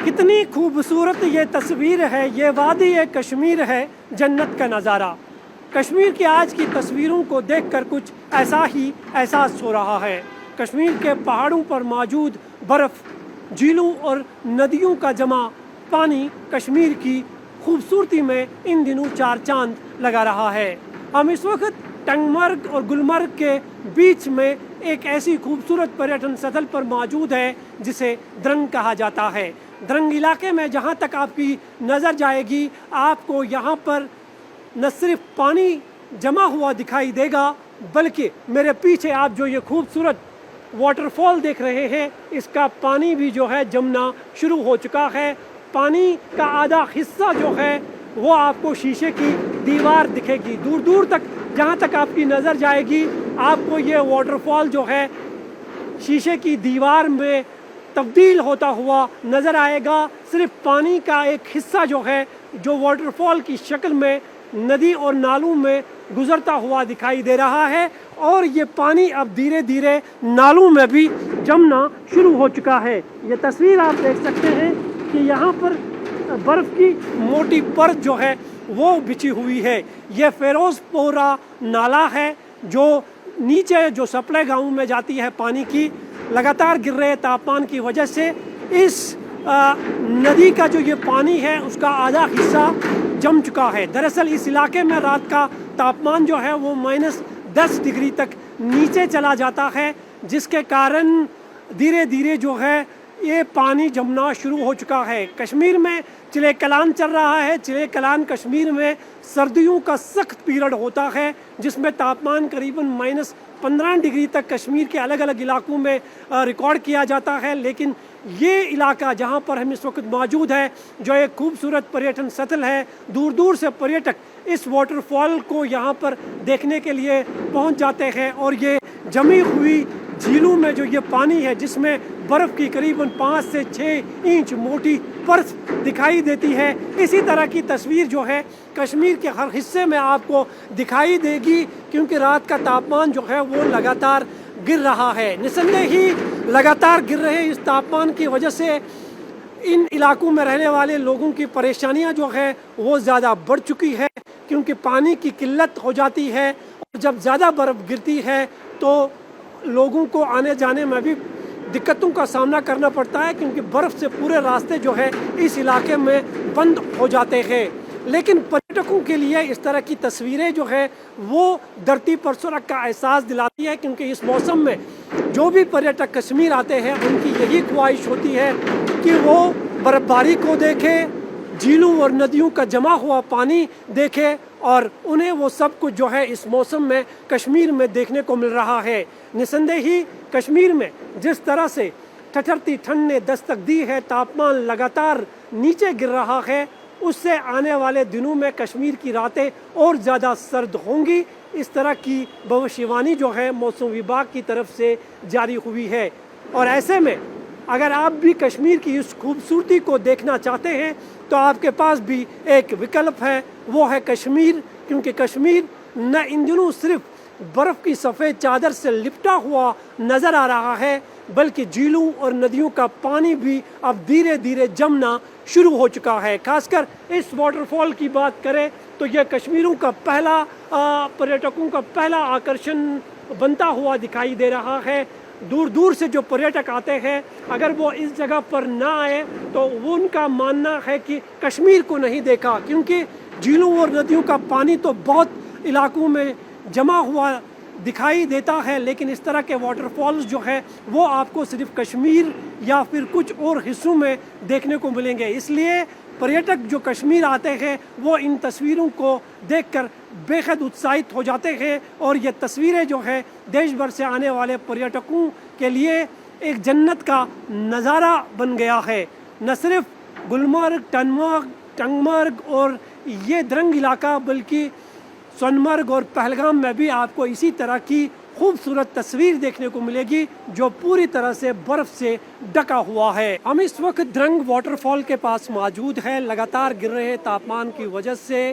कितनी खूबसूरत ये तस्वीर है, ये वादी कश्मीर है, जन्नत का नज़ारा। कश्मीर की आज की तस्वीरों को देखकर कुछ ऐसा ही एहसास हो रहा है। कश्मीर के पहाड़ों पर मौजूद बर्फ़, झीलों और नदियों का जमा पानी कश्मीर की खूबसूरती में इन दिनों चार चांद लगा रहा है। हम इस वक्त टंगमर्ग और गुलमर्ग के बीच में एक ऐसी खूबसूरत पर्यटन स्थल पर मौजूद है जिसे द्रंग कहा जाता है। द्रंग इलाके में जहाँ तक आपकी नज़र जाएगी, आपको यहाँ पर न सिर्फ पानी जमा हुआ दिखाई देगा, बल्कि मेरे पीछे आप जो ये खूबसूरत वाटरफॉल देख रहे हैं, इसका पानी भी जो है जमना शुरू हो चुका है। पानी का आधा हिस्सा जो है वो आपको शीशे की दीवार दिखेगी। दूर दूर तक जहाँ तक आपकी नज़र जाएगी, आपको ये वाटरफॉल जो है शीशे की दीवार में तब्दील होता हुआ नज़र आएगा। सिर्फ पानी का एक हिस्सा जो है, जो वाटरफॉल की शक्ल में नदी और नालों में गुजरता हुआ दिखाई दे रहा है, और ये पानी अब धीरे धीरे नालों में भी जमना शुरू हो चुका है। ये तस्वीर आप देख सकते हैं कि यहाँ पर बर्फ़ की मोटी परत जो है वो बिछी हुई है। ये फ़िरोज़पोरा नाला है जो नीचे जो सप्लाई गाँव में जाती है पानी की। लगातार गिर रहे तापमान की वजह से इस नदी का जो ये पानी है उसका आधा हिस्सा जम चुका है। दरअसल इस इलाके में रात का तापमान जो है वो -10 डिग्री तक नीचे चला जाता है, जिसके कारण धीरे धीरे जो है ये पानी जमना शुरू हो चुका है। कश्मीर में चिले कलान चल रहा है। चिले कलान कश्मीर में सर्दियों का सख्त पीरियड होता है, जिसमें तापमान करीबन -15 डिग्री तक कश्मीर के अलग अलग इलाकों में रिकॉर्ड किया जाता है। लेकिन ये इलाका जहाँ पर हम इस वक्त मौजूद है, जो एक खूबसूरत पर्यटन स्थल है, दूर दूर से पर्यटक इस वाटरफॉल को यहाँ पर देखने के लिए पहुँच जाते हैं। और ये जमी हुई झीलों में जो ये पानी है, जिसमें बर्फ़ की करीबन 5 से 6 इंच मोटी परत दिखाई देती है, इसी तरह की तस्वीर जो है कश्मीर के हर हिस्से में आपको दिखाई देगी, क्योंकि रात का तापमान जो है वो लगातार गिर रहा है। निसंदेह ही लगातार गिर रहे इस तापमान की वजह से इन इलाकों में रहने वाले लोगों की परेशानियां जो है वो ज़्यादा बढ़ चुकी है, क्योंकि पानी की किल्लत हो जाती है। और जब ज़्यादा बर्फ़ गिरती है तो लोगों को आने जाने में भी दिक्कतों का सामना करना पड़ता है, क्योंकि बर्फ़ से पूरे रास्ते जो है इस इलाके में बंद हो जाते हैं। लेकिन पर्यटकों के लिए इस तरह की तस्वीरें जो है वो धरती पर सुरख का एहसास दिलाती है, क्योंकि इस मौसम में जो भी पर्यटक कश्मीर आते हैं उनकी यही ख्वाहिश होती है कि वो बर्फ़बारी को देखें, झीलों और नदियों का जमा हुआ पानी देखें, और उन्हें वो सब कुछ जो है इस मौसम में कश्मीर में देखने को मिल रहा है। निसंदेह ही कश्मीर में जिस तरह से ठठरती ठंड ने दस्तक दी है, तापमान लगातार नीचे गिर रहा है, उससे आने वाले दिनों में कश्मीर की रातें और ज़्यादा सर्द होंगी। इस तरह की भविष्यवाणी जो है मौसम विभाग की तरफ से जारी हुई है। और ऐसे में अगर आप भी कश्मीर की इस खूबसूरती को देखना चाहते हैं तो आपके पास भी एक विकल्प है, वो है कश्मीर। क्योंकि कश्मीर न इन दिनों सिर्फ बर्फ़ की सफ़ेद चादर से लिपटा हुआ नज़र आ रहा है, बल्कि झीलों और नदियों का पानी भी अब धीरे धीरे जमना शुरू हो चुका है। खासकर इस वाटरफॉल की बात करें तो यह कश्मीरों का पहला पर्यटकों का पहला आकर्षण बनता हुआ दिखाई दे रहा है। दूर दूर से जो पर्यटक आते हैं, अगर वो इस जगह पर ना आए तो वो उनका मानना है कि कश्मीर को नहीं देखा, क्योंकि झीलों और नदियों का पानी तो बहुत इलाकों में जमा हुआ दिखाई देता है, लेकिन इस तरह के वाटरफॉल्स जो है वो आपको सिर्फ कश्मीर या फिर कुछ और हिस्सों में देखने को मिलेंगे। इसलिए पर्यटक जो कश्मीर आते हैं वो इन तस्वीरों को देखकर बेहद उत्साहित हो जाते हैं, और ये तस्वीरें जो है देश भर से आने वाले पर्यटकों के लिए एक जन्नत का नज़ारा बन गया है। न सिर्फ गुलमर्ग, टंगमर्ग और ये द्रंग इलाका, बल्कि सोनमर्ग और पहलगाम में भी आपको इसी तरह की खूबसूरत तस्वीर देखने को मिलेगी, जो पूरी तरह से बर्फ़ से ढका हुआ है। हम इस वक्त द्रंग वाटरफॉल के पास मौजूद है। लगातार गिर रहे तापमान की वजह से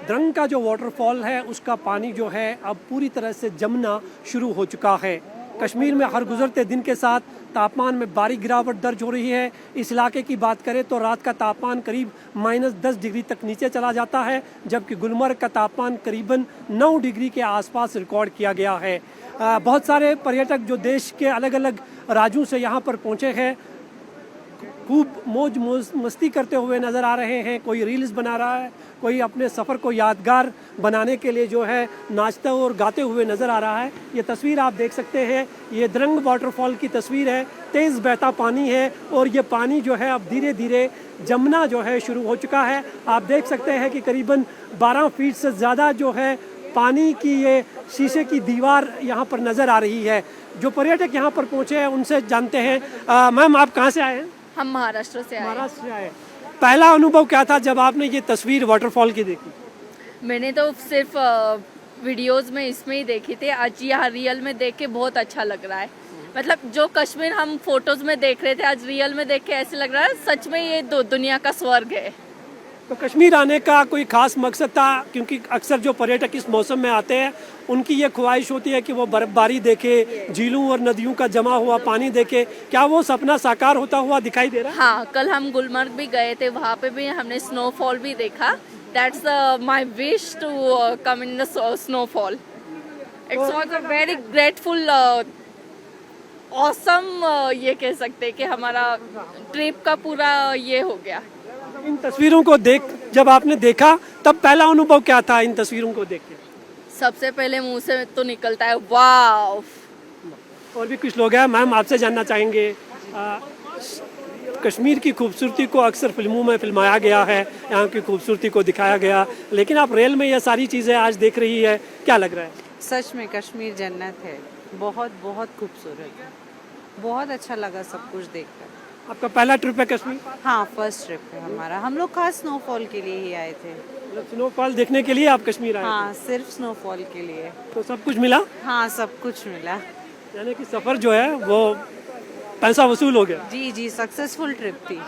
द्रंग का जो वाटरफॉल है उसका पानी जो है अब पूरी तरह से जमना शुरू हो चुका है। कश्मीर में हर गुजरते दिन के साथ तापमान में बारीक गिरावट दर्ज हो रही है। इस इलाके की बात करें तो रात का तापमान करीब -10 डिग्री तक नीचे चला जाता है, जबकि गुलमर्ग का तापमान करीबन 9 डिग्री के आसपास रिकॉर्ड किया गया है। बहुत सारे पर्यटक जो देश के अलग अलग राज्यों से यहाँ पर पहुँचे हैं खूब मौज मस्ती करते हुए नज़र आ रहे हैं। कोई रील्स बना रहा है, कोई अपने सफ़र को यादगार बनाने के लिए जो है नाचते और गाते हुए नज़र आ रहा है। ये तस्वीर आप देख सकते हैं, ये द्रंग वाटरफॉल की तस्वीर है। तेज़ बहता पानी है और ये पानी जो है अब धीरे धीरे जमना जो है शुरू हो चुका है। आप देख सकते हैं कि करीबन 12 फीट से ज़्यादा जो है पानी की ये शीशे की दीवार यहाँ पर नज़र आ रही है। जो पर्यटक यहाँ पर पहुँचे हैं उनसे जानते हैं। मैम, आप कहाँ से आए हैं? हम महाराष्ट्र से आए। महाराष्ट्र से आए। पहला अनुभव क्या था जब आपने ये तस्वीर वाटरफॉल की देखी? मैंने तो सिर्फ वीडियोस में इसमें ही देखी थी। आज यहाँ रियल में देख के बहुत अच्छा लग रहा है। मतलब जो कश्मीर हम फोटोज में देख रहे थे, आज रियल में देख के ऐसे लग रहा है सच में ये दुनिया का स्वर्ग है। तो कश्मीर आने का कोई खास मकसद था? क्योंकि अक्सर जो पर्यटक इस मौसम में आते हैं उनकी ये ख्वाहिश होती है कि वो बर्फबारी देखे, झीलों और नदियों का जमा हुआ पानी देखे। क्या वो सपना साकार होता हुआ दिखाई दे रहा है? हाँ, कल हम गुलमर्ग भी गए थे, वहाँ पे भी हमने स्नोफॉल भी देखा। That's my wish to come in the snowfall. It's was a very grateful awesome, ये कह सकते हैं कि हमारा ट्रिप का पूरा ये हो गया। इन तस्वीरों को जब आपने देखा तब पहला अनुभव क्या था इन तस्वीरों को देख के? सबसे पहले मुंह से तो निकलता है वाव। और भी कुछ लोग हैं। मैम, आपसे जानना चाहेंगे, कश्मीर की खूबसूरती को अक्सर फिल्मों में फिल्माया गया है, यहाँ की खूबसूरती को दिखाया गया, लेकिन आप रेल में ये सारी चीज़ें आज देख रही है, क्या लग रहा है? सच में कश्मीर जन्नत है। बहुत बहुत खूबसूरत है। बहुत अच्छा लगा सब कुछ देखकर। आपका पहला ट्रिप है कश्मीर? हाँ, फर्स्ट ट्रिप है हमारा। हम लोग खास स्नोफॉल के लिए ही आए थे। मतलब स्नोफॉल देखने के लिए आप कश्मीर आए? हाँ, सिर्फ स्नोफॉल के लिए। तो सब कुछ मिला? हाँ, सब कुछ मिला। यानी कि सफ़र जो है वो पैसा वसूल हो गया? जी जी, सक्सेसफुल ट्रिप थी।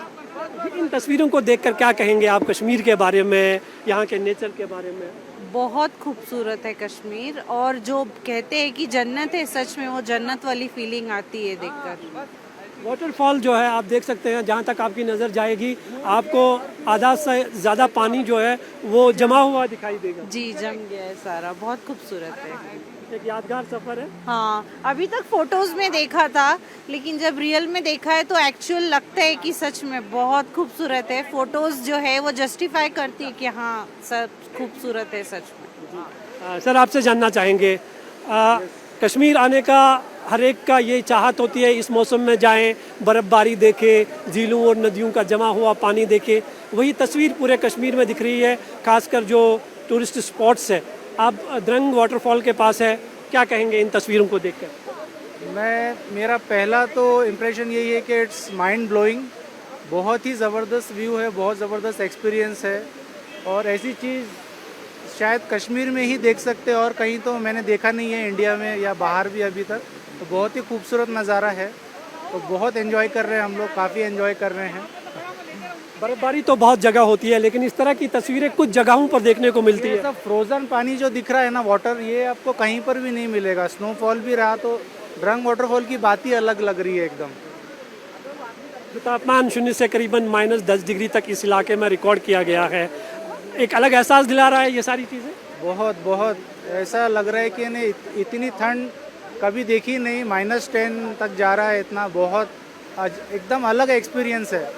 इन तस्वीरों को देखकर क्या कहेंगे आप कश्मीर के बारे में, यहाँ के नेचर के बारे में? बहुत खूबसूरत है कश्मीर, और जो कहते हैं कि जन्नत है, सच में वो जन्नत वाली फीलिंग आती है देखकर। वाटरफॉल जो है आप देख सकते हैं, जहाँ तक आपकी नज़र जाएगी आपको आधा से ज़्यादा पानी जो है वो जमा हुआ दिखाई देगा। जी, जम गया है सारा। बहुत खूबसूरत है। एक यादगार सफ़र है। हाँ, अभी तक फोटोज में देखा था, लेकिन जब रियल में देखा है तो एक्चुअल लगता है कि सच में बहुत खूबसूरत है। फोटोज जो है वो जस्टिफाई करती है कि हाँ, सब खूबसूरत है सच में। सर, आपसे जानना चाहेंगे, कश्मीर आने का हर एक का ये चाहत होती है इस मौसम में जाएं, बर्फबारी देखें, झीलों और नदियों का जमा हुआ पानी देखें। वही तस्वीर पूरे कश्मीर में दिख रही है, खासकर जो टूरिस्ट स्पॉट्स है। आप द्रंग वाटरफॉल के पास है, क्या कहेंगे इन तस्वीरों को देखकर? मेरा पहला तो इम्प्रेशन यही है कि इट्स माइंड ब्लोइंग। बहुत ही ज़बरदस्त व्यू है, बहुत ज़बरदस्त एक्सपीरियंस है, और ऐसी चीज़ शायद कश्मीर में ही देख सकते हैं और कहीं तो मैंने देखा नहीं है इंडिया में या बाहर भी अभी तक। तो बहुत ही खूबसूरत नज़ारा है, तो बहुत एंजॉय कर रहे हैं हम लोग, काफ़ी एंजॉय कर रहे हैं। बर्फबारी तो बहुत जगह होती है, लेकिन इस तरह की तस्वीरें कुछ जगहों पर देखने को मिलती है। सब फ्रोज़न पानी जो दिख रहा है ना, वाटर, ये आपको कहीं पर भी नहीं मिलेगा। स्नोफॉल भी रहा तो ड्रंग वाटरफॉल की बात ही अलग लग रही है एकदम। तापमान 0 से करीबन -10 डिग्री तक इस इलाके में रिकॉर्ड किया गया है। एक अलग एहसास दिला रहा है ये सारी चीज़ें। बहुत बहुत ऐसा लग रहा है कि नहीं, इतनी ठंड कभी देखी नहीं। -10 तक जा रहा है इतना। बहुत एकदम अलग एक्सपीरियंस है,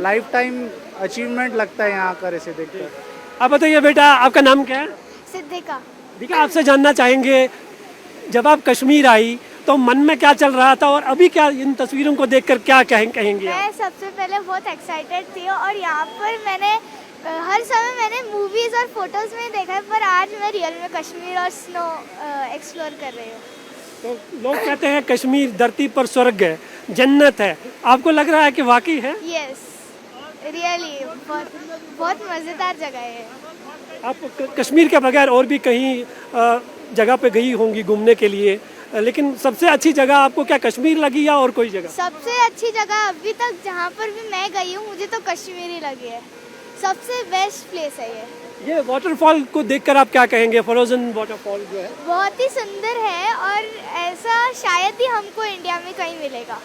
लाइफ टाइम अचीवमेंट लगता है यहाँ आकर ऐसे देखकर। आप बताइए बेटा, आपका नाम क्या है? सिद्धिका। ठीक है, आपसे जानना चाहेंगे, जब आप कश्मीर आई तो मन में क्या चल रहा था और अभी क्या इन तस्वीरों को देखकर क्या कहेंगे आप? मैं सबसे पहले बहुत एक्साइटेड थी, और यहाँ पर मैंने हर समय मैंने मूवीज और फोटोज में देखा है, पर आज मैं रियल में कश्मीर और स्नो एक्सप्लोर कर रही हूँ। तो लोग कहते हैं कश्मीर धरती पर स्वर्ग है, जन्नत है। आपको लग रहा है कि वाकई है? यस, रियली बहुत बहुत मज़ेदार जगह है। आप कश्मीर के बगैर और भी कहीं जगह पे गई होंगी घूमने के लिए, लेकिन सबसे अच्छी जगह आपको क्या कश्मीर लगी या और कोई जगह? सबसे अच्छी जगह अभी तक जहाँ पर भी मैं गई हूँ मुझे तो कश्मीर ही लगी है। सबसे बेस्ट प्लेस है ये वाटरफॉल को देखकर आप क्या कहेंगे? फ्रोजन वाटरफॉल जो है बहुत ही सुंदर है और ऐसा शायद ही हमको इंडिया में कहीं मिलेगा।